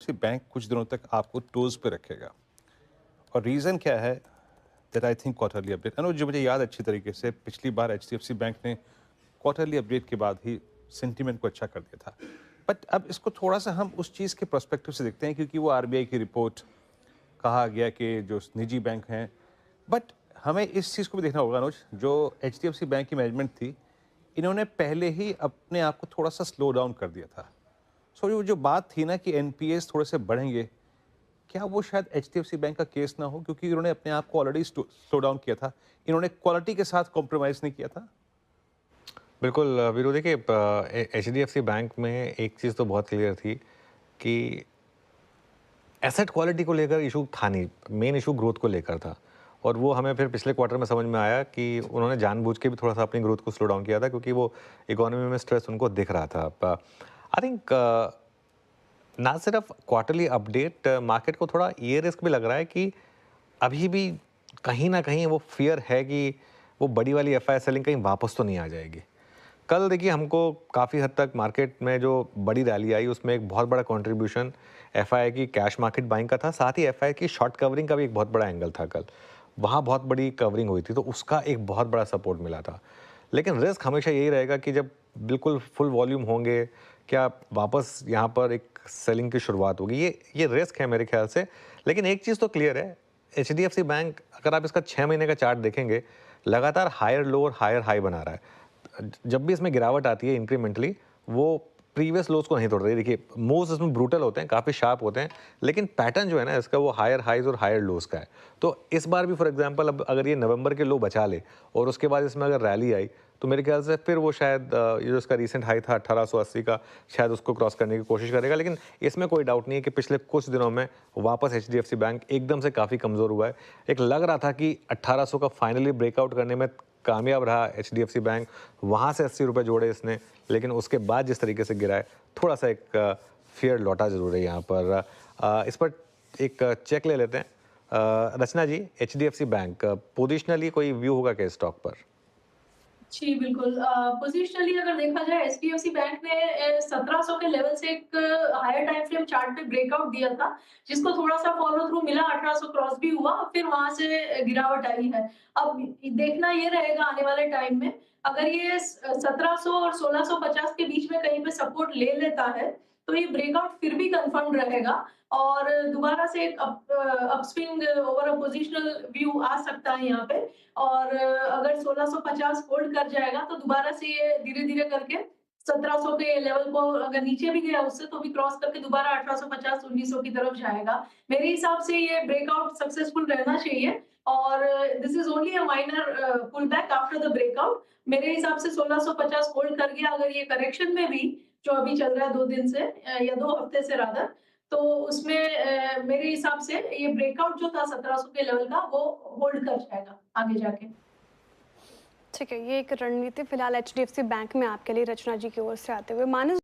HDFC bank कुछ दिनों तक आपको टोज पे रखेगा। और रीज़न क्या है that I think quarterly update जो मुझे याद अच्छी तरीके से पिछली बार एचडीएफसी बैंक ने क्वार्टरली अपडेट के बाद ही सेंटीमेंट को अच्छा कर दिया था। बट अब इसको थोड़ा सा हम उस चीज़ के पर्सपेक्टिव से देखते हैं, क्योंकि वो आरबीआई की रिपोर्ट, कहा गया कि जो निजी बैंक हैं। बट हमें इस चीज़ को भी देखना होगा अनुज, जो एचडीएफसी बैंक की मैनेजमेंट थी, इन्होंने पहले ही अपने आप को थोड़ा सा स्लो डाउन कर दिया था। सो ये जो बात थी ना कि एनपीएस थोड़े से बढ़ेंगे, क्या वो शायद एचडीएफसी बैंक का केस ना हो, क्योंकि इन्होंने अपने आप को ऑलरेडी स्लो डाउन किया था। इन्होंने क्वालिटी के साथ कॉम्प्रोमाइज़ नहीं किया था। बिल्कुल वीरू, देखिए एचडीएफसी बैंक में एक चीज़ तो बहुत क्लियर थी कि एसेट क्वालिटी को लेकर इशू था नहीं, मेन इशू ग्रोथ को लेकर था। और वो हमें फिर पिछले क्वार्टर में समझ में आया कि उन्होंने जानबूझ के भी थोड़ा सा अपनी ग्रोथ को स्लो डाउन किया था, क्योंकि वो इकोनॉमी में स्ट्रेस उनको दिख रहा था। आई थिंक ना सिर्फ क्वार्टरली अपडेट, मार्केट को थोड़ा ये रिस्क भी लग रहा है कि अभी भी कहीं ना कहीं वो फियर है कि वो बड़ी वाली एफआई सेलिंग कहीं वापस तो नहीं आ जाएगी। कल देखिए, हमको काफ़ी हद तक मार्केट में जो बड़ी रैली आई उसमें एक बहुत बड़ा कंट्रीब्यूशन एफआई की कैश मार्केट बाइंग का था, साथ ही एफआई की शॉर्ट कवरिंग का भी एक बहुत बड़ा एंगल था कल। वहाँ बहुत बड़ी कवरिंग हुई थी, तो उसका एक बहुत बड़ा सपोर्ट मिला था। लेकिन रिस्क हमेशा यही रहेगा कि जब बिल्कुल फुल वॉल्यूम होंगे, क्या वापस यहाँ पर एक सेलिंग की शुरुआत होगी, ये रिस्क है मेरे ख्याल से। लेकिन एक चीज़ तो क्लियर है, एचडीएफसी बैंक अगर आप इसका 6 महीने का चार्ट देखेंगे, लगातार हायर लो और हायर हाई बना रहा है। जब भी इसमें गिरावट आती है इंक्रीमेंटली, वो प्रीवियस लोज को नहीं तोड़ रही। देखिए, मूव्स इसमें ब्रूटल होते हैं, काफ़ी शार्प होते हैं, लेकिन पैटर्न जो है ना इसका, वो हायर हाइज और हायर लोज का है। तो इस बार भी फॉर एग्जांपल, अब अगर ये नवंबर के लो बचा ले और उसके बाद इसमें अगर रैली आई, तो मेरे ख्याल से फिर वो शायद ये जो इसका रीसेंट हाई था 1880 का, शायद उसको क्रॉस करने की कोशिश करेगा। लेकिन इसमें कोई डाउट नहीं है कि पिछले कुछ दिनों में वापस एचडीएफसी बैंक एकदम से काफ़ी कमज़ोर हुआ है। एक लग रहा था कि 1800 का फाइनली ब्रेकआउट करने में कामयाब रहा एचडीएफसी बैंक, वहाँ से 80 रुपये जोड़े इसने, लेकिन उसके बाद जिस तरीके से गिरा है, थोड़ा सा एक फियर लौटा जरूर है यहाँ पर। इस पर एक चेक ले लेते हैं। रचना जी, एचडीएफसी बैंक पोजिशनली कोई व्यू होगा क्या स्टॉक पर? जी, बिल्कुल। पोज़िशनली अगर देखा जाए एचडीएफसी बैंक ने 1700 के लेवल से एक हायर टाइम फ्रेम चार्ट पे ब्रेकआउट दिया था, जिसको थोड़ा-सा फ़ॉलो थ्रू मिला, 1800 क्रॉस भी हुआ, फिर वहाँ से गिरावट आई है। अब देखना ये रहेगा आने वाले टाइम में, अगर ये 1700 और 1650 के बीच में कहीं पे सपोर्ट ले लेता है, तो ये ब्रेकआउट फिर भी कन्फर्म्ड रहेगा और दोबारा से एक अपस्विंग ओवर अ पोज़िशनल व्यू आ सकता है यहाँ पे। और अगर 1650 होल्ड कर जाएगा तो दोबारा से ये धीरे-धीरे करके 1700 के लेवल को अगर नीचे भी गया उससे तो भी क्रॉस करके दोबारा 1850 1900 की तरफ जाएगा। मेरे हिसाब से ये ब्रेकआउट सक्सेसफुल रहना चाहिए और this is only a minor pull back after the breakout. मेरे हिसाब से 1650 होल्ड कर गया अगर ये करेक्शन में भी जो अभी चल रहा है 2 दिन से या 2 हफ्ते से रादर, तो उसमें मेरे हिसाब से ये ब्रेकआउट जो था 1700 के लेवल का वो होल्ड कर जाएगा आगे जाके। ठीक है, ये एक रणनीति फिलहाल एचडीएफसी बैंक में आपके लिए रचना जी की ओर से आते हुए मानस